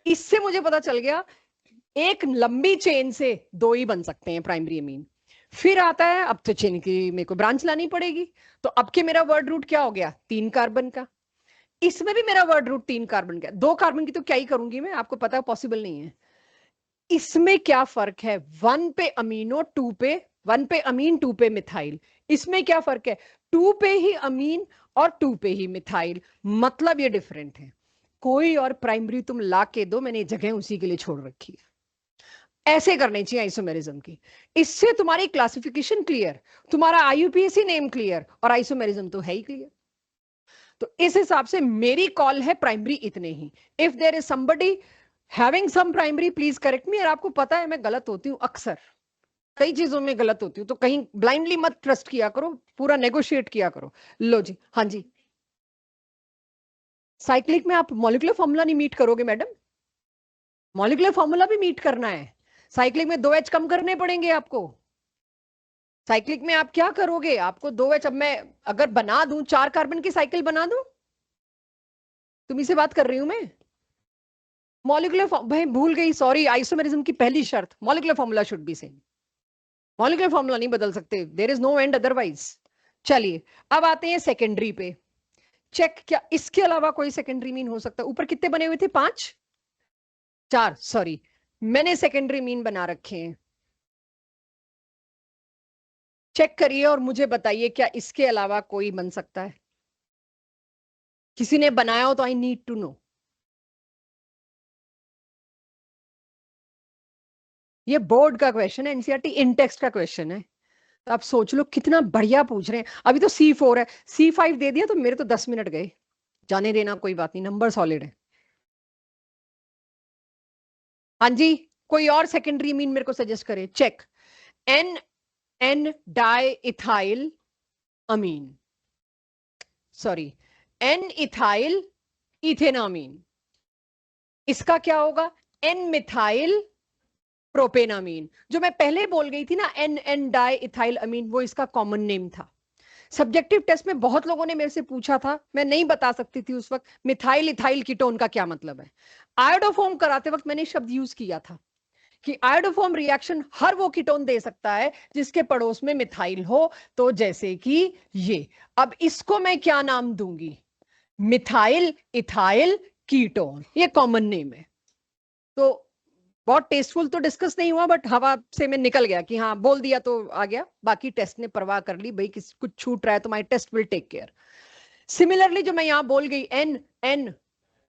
इससे मुझे पता चल गया, एक लंबी चेन से 2 ही बन सकते हैं प्राइमरी अमीन। फिर आता है, अब तो चेन की मेरे को ब्रांच लानी पड़ेगी, तो अब के मेरा वर्ड रूट क्या हो गया? 3 कार्बन का। इसमें भी मेरा वर्ड रूट 3 कार्बन का, 2 कार्बन की तो क्या ही करूंगी मैं, आपको पता है पॉसिबल नहीं है। इसमें क्या फर्क है? 1 पे अमीनो, 2 पे, 1 पे अमीन, 2 पे मिथाइल। इसमें क्या फर्क है? 2 पे ही अमीन और 2 पे ही मिथाइल, मतलब ये डिफरेंट है। कोई और प्राइमरी तुम ला के दो, मैंने जगह उसी के लिए छोड़ रखी है। ऐसे करनी चाहिए आइसोमेरिज्म की, इससे तुम्हारी क्लासिफिकेशन क्लियर, तुम्हारा IUPAC नेम क्लियर, और आइसोमेरिज्म तो है ही क्लियर। तो इस हिसाब से मेरी कॉल है प्राइमरी इतने ही। If there is somebody having some primary, please correct me. और आपको पता है मैं गलत होती हूँ अक्सर, कई चीजों में गलत होती हूँ, तो कहीं ब्लाइंडली मत ट्रस्ट किया करो, पूरा नेगोशिएट किया करो। लो जी, हाँ जी। साइक्लिक में आप मॉलिक्यूलर फॉर्मूला नहीं मीट करोगे मैडम, मॉलिक्यूलर फॉर्मूला भी मीट करना है। साइक्लिक में 2H कम करने पड़ेंगे आपको। साइक्लिक में आप क्या करोगे, आपको 2H, अब मैं अगर बना दूं 4 कार्बन की साइकिल बना दूं, तुम्ही से बात कर रही हूं मैं। मॉलिक्यूलर भाई भूल गई, सॉरी, आइसोमेरिज्म की पहली शर्त molecular formula should be same. Molecular formula नहीं बदल सकते, there is no end otherwise. चलिए अब आते हैं सेकेंडरी पे। चेक, क्या इसके अलावा कोई सेकेंडरी मीन हो सकता है? ऊपर कितने बने हुए थे? 5 4, सॉरी, मैंने सेकेंडरी मीन बना रखे हैं। चेक करिए और मुझे बताइए क्या इसके अलावा कोई बन सकता है? किसी ने बनाया हो तो आई नीड टू नो। ये बोर्ड का क्वेश्चन है, एनसीईआरटी इन टेक्स्ट का क्वेश्चन है, तो आप सोच लो कितना बढ़िया पूछ रहे हैं। अभी तो C4 है, C5 दे दिया तो मेरे तो 10 मिनट गए। जाने देना, कोई बात नहीं, नंबर सॉलिड है। हाँ जी, कोई और सेकेंडरी मीन मेरे को सजेस्ट करे। Check, N N diethylamine, sorry, N ethylethanamine. इसका क्या होगा? N methylpropanamine. जो मैं पहले बोल गई थी ना N N diethylamine, वो इसका कॉमन नेम था। सब्जेक्टिव टेस्ट में बहुत लोगों ने मेरे से पूछा था, मैं नहीं बता सकती थी उस वक्त मिथाइल इथाइल कीटोन का क्या मतलब है। आयोडोफॉर्म कराते वक्त मैंने शब्द यूज किया था कि आयोडोफॉर्म रिएक्शन हर वो कीटोन दे सकता है जिसके पड़ोस में मिथाइल हो। तो जैसे कि ये, अब इसको मैं क्या नाम दूंगी, मिथाइल इथाइल कीटोन, ये कॉमन नेम है। तो बहुत टेस्टफुल तो डिस्कस नहीं हुआ, बट हवा से मैं निकल गया कि हाँ बोल दिया तो आ गया। बाकी टेस्ट ने परवाह कर ली, भाई किसी कुछ छूट रहा है तो my test will take care. Similarly जो मैं यहां बोल गई N N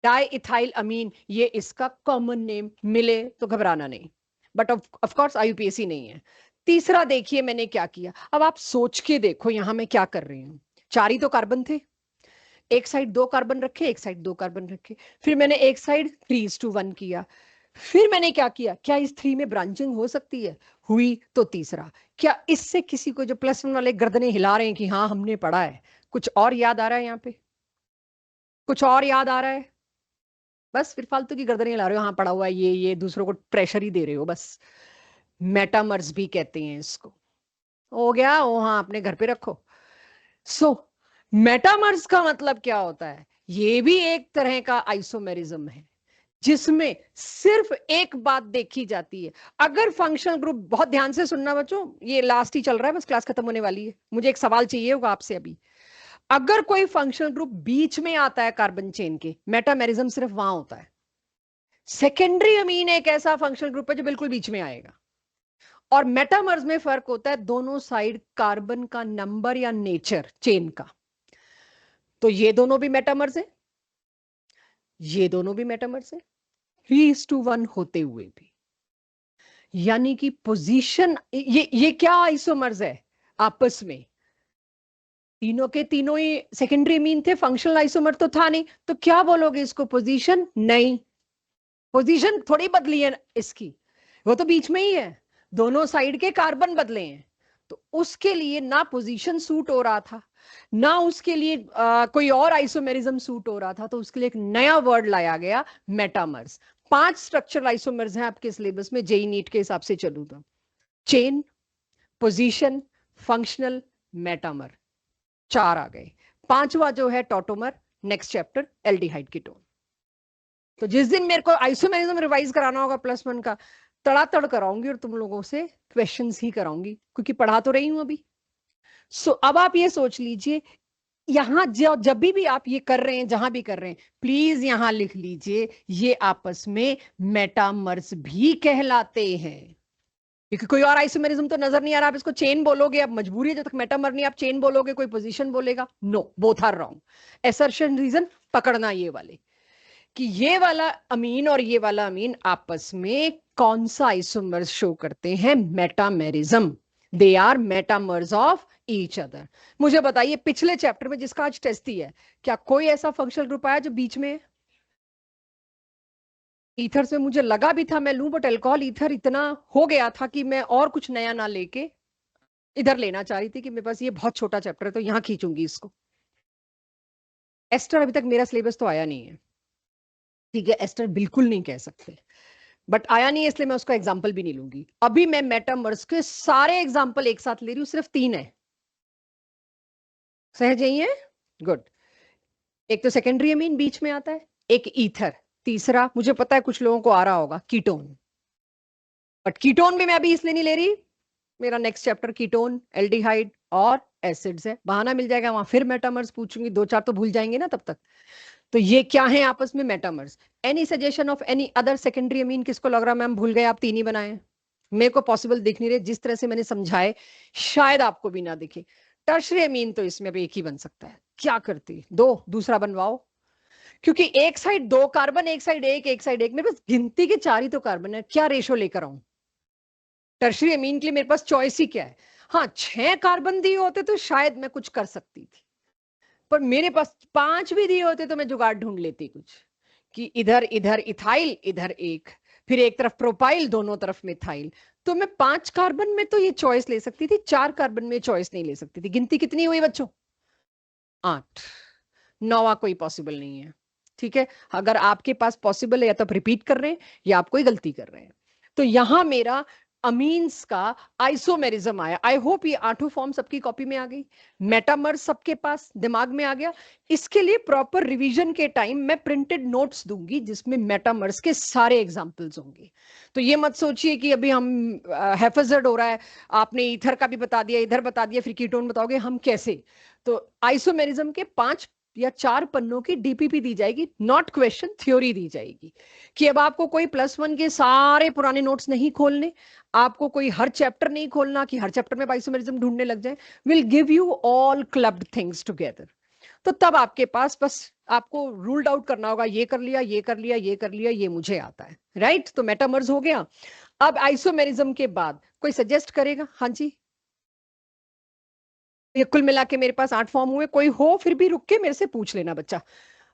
diethylamine, ये इसका कॉमन नेम, मिले तो घबराना नहीं, बट ऑफ कोर्स आईयूपीएसी नहीं है। तीसरा देखिए मैंने क्या किया, अब आप सोच के देखो यहां मैं क्या कर रही हूं। चार ही तो कार्बन थे, एक साइड दो कार्बन रखे, एक साइड दो कार्बन रखे, फिर मैंने एक साइड 3:1 किया। फिर मैंने क्या किया, क्या इस 3 में ब्रांचिंग हो सकती है, हुई तो तीसरा। क्या इससे किसी को जो +1 वाले गर्दनें हिला रहे हैं कि हाँ हमने पढ़ा है, कुछ और याद आ रहा है यहाँ पे, कुछ और याद आ रहा है? बस फिर फालतू की गर्दनें हिला रहे हो, हाँ पढ़ा हुआ है, ये दूसरों को प्रेशर ही दे रहे हो बस। मेटामर्स भी कहते हैं इसको। हो गया वो, हाँ अपने घर पे रखो। सो मेटामर्स का मतलब क्या होता है, ये भी एक तरह का आइसोमेरिज्म है जिसमें सिर्फ एक बात देखी जाती है। अगर फंक्शनल ग्रुप, बहुत ध्यान से सुनना बच्चों, ये लास्ट ही चल रहा है, बस क्लास खत्म होने वाली है, मुझे एक सवाल चाहिए होगा आपसे अभी। अगर कोई फंक्शनल ग्रुप बीच में आता है कार्बन चेन के, मेटामेरिज्म सिर्फ वहां होता है। सेकेंडरी अमीन एक ऐसा फंक्शनल ग्रुप है जो बिल्कुल बीच में आएगा। और मेटामर्स में फर्क होता है दोनों साइड कार्बन का नंबर या नेचर चेन का। तो ये दोनों भी मेटामर्स है, ये दोनों भी मेटामर्स है, 3:1 होते हुए भी। यानी कि पोजीशन, ये क्या आइसोमर्स है आपस में, तीनों के तीनों ही सेकेंडरी मीन थे, फंक्शनल आइसोमर तो था नहीं, तो क्या बोलोगे इसको, पोजीशन? नहीं, पोजीशन थोड़ी बदली है इसकी, वो तो बीच में ही है, दोनों साइड के कार्बन बदले हैं। तो उसके लिए ना पोजीशन सूट हो रहा था, ना उसके लिए कोई और आइसोमेरिज्म सूट हो रहा था, तो उसके लिए एक नया वर्ड लाया गया, मेटामर्स। 5 स्ट्रक्चरल आइसोमर्स हैं आपके सिलेबस में, जेई नीट के हिसाब से चलूं तो, चेन, पोजीशन, फंक्शनल, मेटामर, 4 आ गए। 5वां जो है tautomer, next chapter aldehyde ketone. तो जिस दिन मेरे को आइसोमेरिज्म रिवाइज कराना होगा +1 का, तड़ातड़ कराऊंगी और तुम लोगों से क्वेश्चंस ही कराऊंगी, क्योंकि पढ़ा तो रही हूं अभी। सो अब आप ये सोच लीजिए, यहां जब भी आप ये कर रहे हैं, जहां भी कर रहे हैं, प्लीज यहां लिख लीजिए ये आपस में मेटामर्स भी कहलाते हैं। क्योंकि कोई और आइसोमेरिज्म तो नजर नहीं आ रहा, आप इसको चेन बोलोगे, अब मजबूरी है, जब तक मेटामर नहीं आप चेन बोलोगे, कोई पोजीशन बोलेगा, no, both are wrong. Assertion reason पकड़ना ये वाले, कि ये वाला अमीन और ये वाला अमीन आपस में कौन सा आइसोमर्स शो करते हैं, metamerism, they are metamers of each other. मुझे बताइए पिछले चैप्टर में जिसका आज टेस्ट ही है, क्या कोई ऐसा फंक्शनल ग्रुप आया जो बीच में है? ईथर से मुझे लगा भी था मैं लूं, बट अल्कोहल ईथर इतना हो गया था कि मैं और कुछ नया ना लेके इधर लेना चाह रही थी, कि मेरे पास ये बहुत छोटा चैप्टर है तो यहां खींचूंगी इसको। एस्टर अभी तक मेरा सिलेबस तो आया नहीं है, ठीक है, एस्टर बिल्कुल नहीं कह सकते, बट आया नहीं है इसलिए मैं उसका एग्जाम्पल भी नहीं लूंगी। अभी मैं मेटामर्स के सारे एग्जाम्पल एक साथ ले रही हूं, सिर्फ 3 है, सहज यही है, गुड। एक तो सेकेंडरी अमीन बीच में आता है, एक ईथर, तीसरा मुझे पता है कुछ लोगों को आ रहा होगा, कीटोन। बट कीटोन भी मैं अभी इसलिए नहीं ले रही, मेरा नेक्स्ट चैप्टर कीटोन, एल्डिहाइड और एसिड्स है, बहाना मिल जाएगा वहां फिर मेटामर्स पूछूंगी, 2-4 तो भूल जाएंगे ना तब तक। तो ये क्या है आपस में, metamers. Any suggestion of any other secondary amine? किसको लग रहा है मैम भूल गए आप, 3 ही बनाए? मेरे को पॉसिबल दिख नहीं रहे, जिस तरह से मैंने समझाए शायद आपको भी ना दिखे। टर्शरी अमीन तो इसमें अब एक ही बन सकता है, क्या करती, 2 दूसरा बनवाओ, क्योंकि एक साइड 2 कार्बन, एक साइड एक साइड एक, मेरे पास गिनती के 4 ही तो कार्बन है, क्या रेशो लेकर आऊं? टर्शरी अमीन के लिए मेरे पास चॉइस ही क्या है? हाँ 6 कार्बन दिए होते तो शायद मैं कुछ कर सकती थी, पर मेरे पास 5 भी दिए होते तो मैं जुगाड़ ढूंढ लेती कुछ, कि इधर इधर इथाइल, इधर एक, फिर एक तरफ प्रोपाइल, दोनों तरफ मिथाइल। तो मैं 5 कार्बन में तो ये चॉइस ले सकती थी, 4 कार्बन में चॉइस नहीं ले सकती थी। गिनती कितनी हुई बच्चों? 8। 9वां कोई पॉसिबल नहीं है, ठीक है। अगर आपके पास पॉसिबल है, या तो आप रिपीट कर रहे हैं या आप कोई गलती कर रहे हैं। तो यहां मेरा अमीन्स का आइसोमेरिज्म आया। आई होप ये 8 फॉर्म सबकी कॉपी में आ गई, मेटामर्स सबके पास दिमाग में आ गया। इसके लिए प्रॉपर रिवीजन के टाइम मैं प्रिंटेड नोट्स दूंगी जिसमें मेटामर्स के सारे एग्जांपल्स होंगे। तो ये मत सोचिए कि अभी हम हैफेजर्ड हो रहा है, आपने ईथर का भी बता दिया, इधर बता दिया, फिर कीटोन बताओगे, हम कैसे? तो आइसोमेरिज्म के 5 या 4 पन्नों की डीपीपी दी जाएगी, नॉट क्वेश्चन, थ्योरी दी जाएगी। कि अब आपको कोई +1 के सारे पुराने नोट्स नहीं खोलने, आपको कोई हर चैप्टर नहीं खोलना कि हर चैप्टर में आइसोमेरिज्म ढूंढने लग जाए। Will give you all clubbed things together. तो तब आपके पास बस आपको रूल्ड आउट करना होगा, ये कर लिया, ये कर लिया, ये कर लिया, ये मुझे आता है, राइट? तो मेटामर्स हो गया। अब आइसोमेरिज्म के बाद कोई सजेस्ट करेगा? हाँ जी, ये कुल मिला के मेरे पास 8 फॉर्म हुए। कोई हो फिर भी रुक के मेरे से पूछ लेना बच्चा,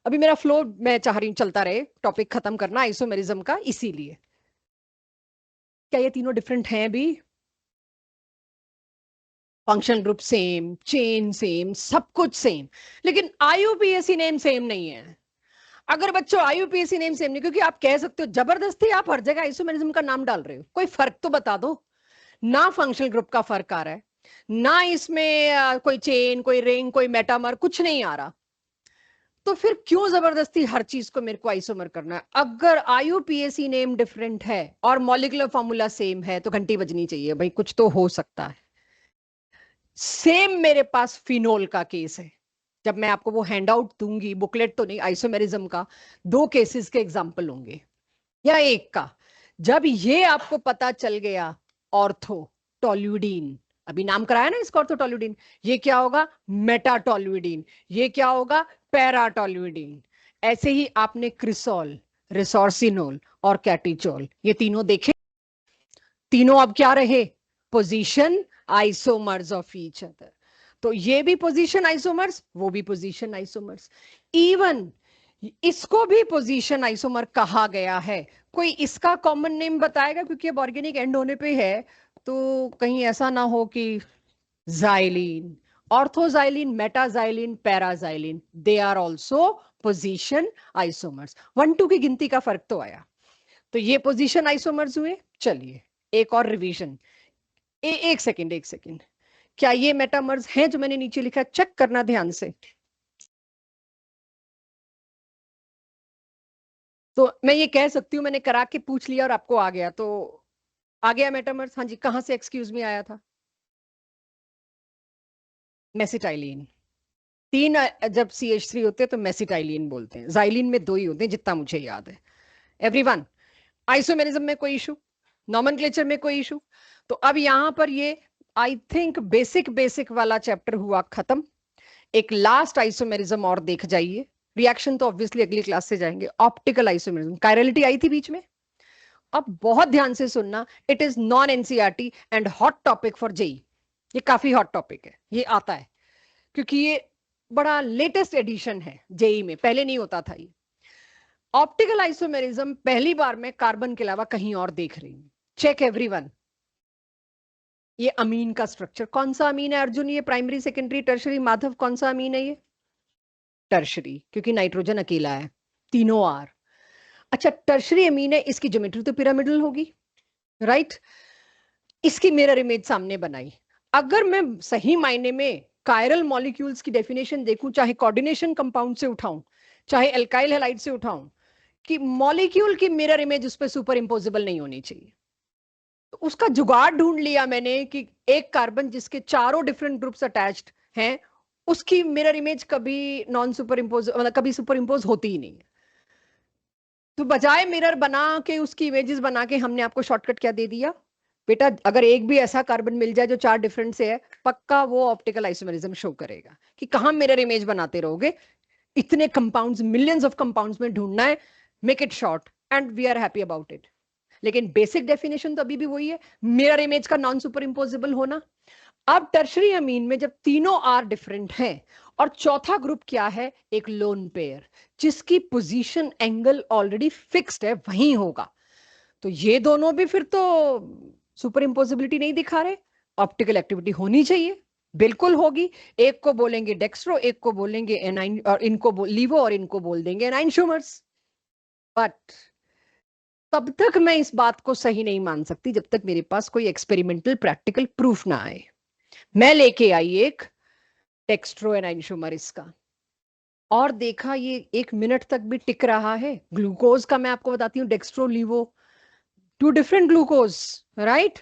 अभी मेरा फ्लो मैं चाह रही हूँ चलता रहे, टॉपिक खत्म करना आइसोमेरिज्म का। इसीलिए क्या ये तीनों डिफरेंट हैं भी? Function group same, chain same, सब कुछ सेम, लेकिन आईयूपीएसी नेम सेम नहीं है। अगर बच्चों आईयूपीएसी नेम सेम नहीं, क्योंकि आप कह सकते हो जबरदस्ती आप हर जगह आइसोमेरिज्म का नाम डाल रहे हो, कोई फर्क तो बता दो ना। फंक्शनल ग्रुप का फर्क आ रहा है ना, इसमें कोई चेन, कोई रिंग, कोई मेटामर, कुछ नहीं आ रहा। तो फिर क्यों जबरदस्ती हर चीज को मेरे को आइसोमर करना है? अगर आईयूपीएसी नेम डिफरेंट है और मॉलिक्यूलर फॉर्मूला सेम है तो घंटी बजनी चाहिए भाई, कुछ तो हो सकता है। सेम मेरे पास फिनोल का केस है। जब मैं आपको वो हैंड आउट दूंगी, बुकलेट तो नहीं, आइसोमेरिज्म का 2 केसेस के एग्जांपल होंगे या एक का। जब ये आपको पता चल गया ऑर्थो टोल्यूडीन, अभी नाम कराया ना इसको ऑर्थोटोल्यूडीन, ये क्या होगा? मेटाटोल्यूडीन। ये क्या होगा? पैराटोल्यूडीन। ऐसे ही आपने क्रिसोल, रिसोर्सिनोल और कैटिचोल, ये तीनों देखे। तीनों अब क्या रहे? Position isomers of each other. तो ये भी पोजीशन आइसोमर्स, वो भी पोजीशन आइसोमर्स। इवन इसको भी पोजीशन आइसोमर कहा गया है। कोई इसका कॉमन नेम बताएगा? क्योंकि अब ऑर्गेनिक एंड होने पे है, तो कहीं ऐसा ना हो कि xylene, orthoxylene, metaxylene, paraxylene, they are also position isomers. 1-2 की गिनती का फर्क तो आया। तो ये पोजीशन आइसोमर्स हुए। चलिए एक और रिवीजन। एक सेकंड, एक सेकंड, क्या ये मेटामर्स हैं जो मैंने नीचे लिखा? चेक करना ध्यान से। तो मैं ये कह सकती हूँ मैंने करा के पूछ लिया और आपको आ गया, तो आ गया मेटामर्स। हाँ जी, कहां से एक्सक्यूज में आया था? मेसिटाइलिन। 3 जब CH3 होते हैं तो मेसिटाइलिन बोलते हैं। जाइलिन में 2 ही होते हैं जितना मुझे याद है। एवरीवन, आइसोमेरिज्म में कोई इशू, नॉमेनक्लेचर में कोई इशू? तो अब यहां पर ये आई थिंक बेसिक बेसिक वाला चैप्टर हुआ खत्म। एक लास्ट आइसोमेरिज्म और देख जाइए। रिएक्शन तो ऑब्वियसली अगली क्लास से जाएंगे। ऑप्टिकल आइसोमेरिज्म, कायरलिटी आई थी बीच में। अब बहुत ध्यान से सुनना, it is non NCERT and hot topic for JEE. ये काफी हॉट टॉपिक है, ये आता है क्योंकि ये बड़ा लेटेस्ट एडिशन है जेई में, पहले नहीं होता था ये। ऑप्टिकल आइसोमेरिज्म पहली बार मैं कार्बन के अलावा कहीं और देख रही हूं। चेक एवरीवन, ये अमीन का स्ट्रक्चर कौन सा अमीन है अर्जुन? ये प्राइमरी, सेकेंडरी, टर्शरी? माधव, कौन सा अमीन है ये? टर्शरी, क्योंकि नाइट्रोजन अकेला है, तीनों आर। अच्छा, टर्शरी अमीन है, इसकी ज्योमेट्री तो पिरामिडल होगी, राइट? इसकी मिरर इमेज सामने बनाई। अगर मैं सही मायने में कायरल मॉलिक्यूल्स की डेफिनेशन देखूं, चाहे कोऑर्डिनेशन कंपाउंड से उठाऊं, चाहे एल्काइल हैलाइड से उठाऊं, कि मॉलिक्यूल की मिरर इमेज उस पर सुपर इंपोजेबल नहीं होनी चाहिए, तो उसका जुगाड़ ढूंढ लिया मैंने कि एक कार्बन जिसके चारों डिफरेंट ग्रुप्स अटैच्ड हैं, उसकी मिरर इमेज कभी नॉन सुपर इम्पोज, मतलब कभी सुपर इम्पोज होती ही नहीं है। तो बजाय मिरर बना के उसकी इमेजेस बना के हमने आपको शॉर्टकट क्या दे दिया? बेटा अगर एक भी ऐसा कार्बन मिल जाए जो 4 डिफरेंट से है, पक्का वो ऑप्टिकल आइसोमेरिज्म शो करेगा। कि कहां मिरर इमेज बनाते रहोगे, इतने कंपाउंड्स, मिलियंस ऑफ कंपाउंड्स में ढूंढना है, make it short and we are happy about it. लेकिन बेसिक डेफिनेशन तो अभी भी वही है, मिरर इमेज का नॉन सुपर इंपोजिबल होना। अब टर्शरी अमीन में जब तीनों आर डिफरेंट हैं और चौथा ग्रुप क्या है? एक लोन पेयर जिसकी पोजीशन एंगल ऑलरेडी फिक्स्ड है, वहीं होगा। तो ये दोनों भी फिर तो सुपर इंपोजिबिलिटी नहीं दिखा रहे, ऑप्टिकल एक्टिविटी होनी चाहिए, बिल्कुल होगी। एक को बोलेंगे डेक्स्ट्रो, एक को बोलेंगे एनाइन, और इनको लीवो, और इनको बोल देंगे एनाइन शूमर्स। बट तब तक मैं इस बात को सही नहीं मान सकती जब तक मेरे पास कोई एक्सपेरिमेंटल प्रैक्टिकल प्रूफ ना आए। मैं लेके आई एक डेक्स्ट्रो एनाइंशोमर इसका, और देखा ये 1 मिनट तक भी टिक रहा है। ग्लूकोज का मैं आपको बताती हूँ, डेक्स्ट्रो लीवो, 2 डिफरेंट ग्लूकोज, राइट।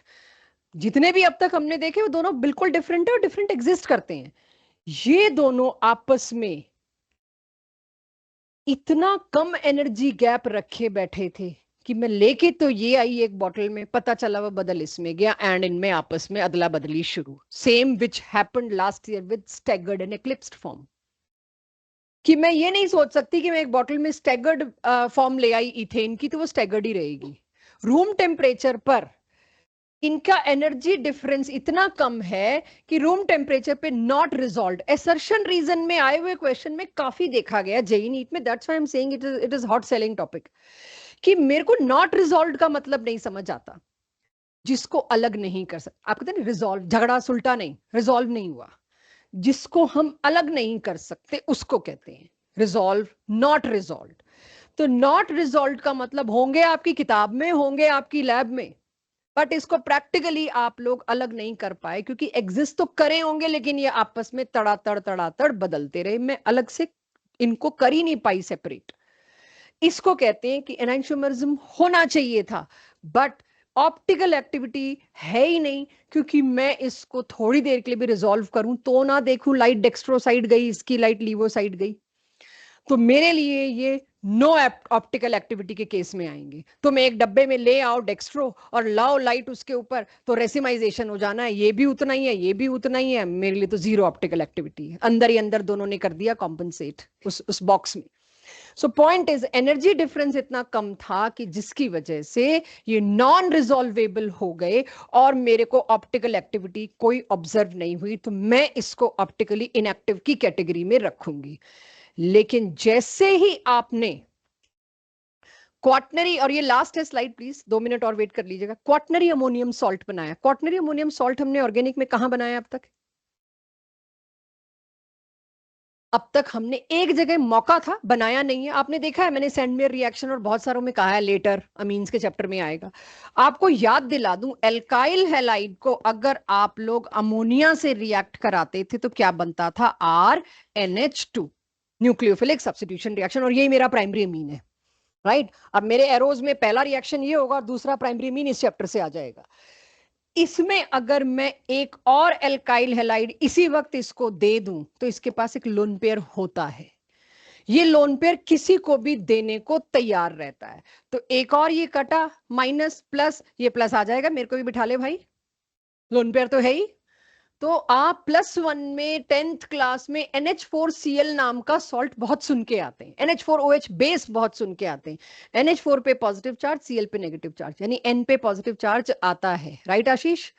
जितने भी अब तक हमने देखे वो दोनों बिल्कुल डिफरेंट है और डिफरेंट एग्जिस्ट करते हैं। ये दोनों आपस में इतना कम एनर्जी गैप रखे बैठे थे कि मैं लेके तो ये आई एक बॉटल में, पता चला वो बदल इसमें गया, एंड इनमें आपस में अदला बदली शुरू। Same which happened last year with staggered and eclipsed form. कि मैं ये नहीं सोच सकती कि मैं एक बॉटल में स्टैगर्ड फॉर्म ले आई इथेन की तो वो स्टैगर्ड ही रहेगी। रूम टेम्परेचर पर इनका एनर्जी डिफरेंस इतना कम है कि रूम टेम्परेचर पे नॉट रिजॉल्व। एसर्शन रीजन में आए हुए क्वेश्चन में काफी देखा गया जेई नीट में, that's why I am saying it is hot selling topic, कि मेरे को नॉट रिजॉल्व का मतलब नहीं समझ आता। जिसको अलग नहीं कर सकते, आप कहते हैं रिजॉल्व, झगड़ा सुलटा नहीं, रिजॉल्व नहीं हुआ, जिसको हम अलग नहीं कर सकते उसको कहते हैं रिजॉल्व, नॉट रिजॉल्व। तो नॉट रिजॉल्व का मतलब होंगे आपकी किताब में, होंगे आपकी लैब में, बट इसको प्रैक्टिकली आप लोग अलग नहीं कर पाए क्योंकि एग्जिस्ट तो करे होंगे लेकिन ये आपस में तड़ातड़ बदलते रहे। मैं अलग से इनको कर ही नहीं पाई सेपरेट। इसको कहते हैं कि एनाइंशोमरिज्म होना चाहिए था, बट ऑप्टिकल एक्टिविटी है ही नहीं, क्योंकि मैं इसको थोड़ी देर के लिए भी रिजॉल्व करूं तो ना देखूं लाइट डेक्स्ट्रो साइड गई, इसकी लाइट लीवो साइड गई, तो मेरे लिए ये नो ऑप्टिकल एक्टिविटी के केस में आएंगे। तो मैं एक डब्बे में ले आओ डेक्स्ट्रो और लाओ लाइट उसके ऊपर, तो रेसिमाइजेशन हो जाना है, ये भी उतना ही है, ये भी उतना ही है, मेरे लिए तो जीरो ऑप्टिकल एक्टिविटी है। अंदर ही अंदर दोनों ने कर दिया कॉम्पनसेट उस बॉक्स में। So point is energy difference इतना कम था कि जिसकी वजह से ये नॉन रिजॉल्वेबल हो गए और मेरे को ऑप्टिकल एक्टिविटी कोई ऑब्जर्व नहीं हुई, तो मैं इसको ऑप्टिकली इनएक्टिव की कैटेगरी में रखूंगी। लेकिन जैसे ही आपने क्वाटनरी, और ये लास्ट है स्लाइड प्लीज, 2 मिनट और वेट कर लीजिएगा, क्वाटनरी अमोनियम सॉल्ट बनाया। क्वाटनरी अमोनियम सॉल्ट हमने ऑर्गेनिक में कहां बनाया अब तक? अब तक हमने एक जगह मौका था, बनाया नहीं है। आपने देखा है, मैंने सेंडमेयर रिएक्शन और बहुत सारों में कहा है, लेटर अमीन्स के चैप्टर में आएगा। आपको याद दिला दूं, एल्काइल हैलाइड को अगर आप लोग अमोनिया से रिएक्ट कराते थे तो क्या बनता था? RNH2, न्यूक्लियोफिलिक सब्स्टिट्यूशन रिएक्शन, और यही मेरा प्राइमरी अमीन है, राइट। अब मेरे एरोज में पहला रिएक्शन ये होगा और दूसरा प्राइमरी अमीन इस चैप्टर से आ जाएगा। इसमें अगर मैं एक और एल्काइल हैलाइड इसी वक्त इसको दे दूं तो इसके पास एक लोन पेयर होता है। ये लोन पेयर किसी को भी देने को तैयार रहता है। तो एक और ये कटा, माइनस प्लस, ये प्लस आ जाएगा, मेरे को भी बिठा ले भाई, लोन पेयर तो है ही। तो आप +1 में 10th क्लास में NH4Cl नाम का सॉल्ट बहुत सुन के आते हैं, NH4OH बेस बहुत सुन के आते हैं। NH4 पे पॉजिटिव चार्ज, Cl पे नेगेटिव चार्ज, यानी N पे पॉजिटिव चार्ज आता है, राइट आशीष?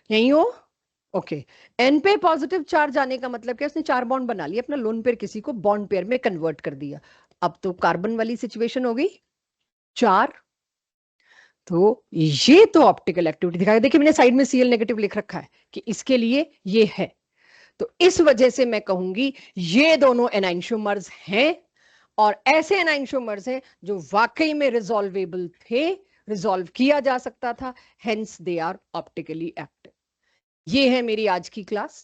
यही हो? ओके। N पे पॉजिटिव चार्ज आने का मतलब क्या? उसने 4 बॉन्ड बना लिया, अपना लोन पेयर किसी को बॉन्ड पेयर में कन्वर्ट कर दिया। अब तो कार्बन वाली सिचुएशन हो गई 4। तो ये तो ऑप्टिकल एक्टिविटी दिखाएगा। देखिए मैंने साइड में Cl नेगेटिव लिख रखा है कि इसके लिए ये है। तो इस वजह से मैं कहूंगी ये दोनों एनाइंशोमर्स हैं, और ऐसे एनाइंशोमर्स हैं जो वाकई में रिजॉल्वेबल थे, रिजॉल्व किया जा सकता था, hence they are optically active. ये है मेरी आज की क्लास।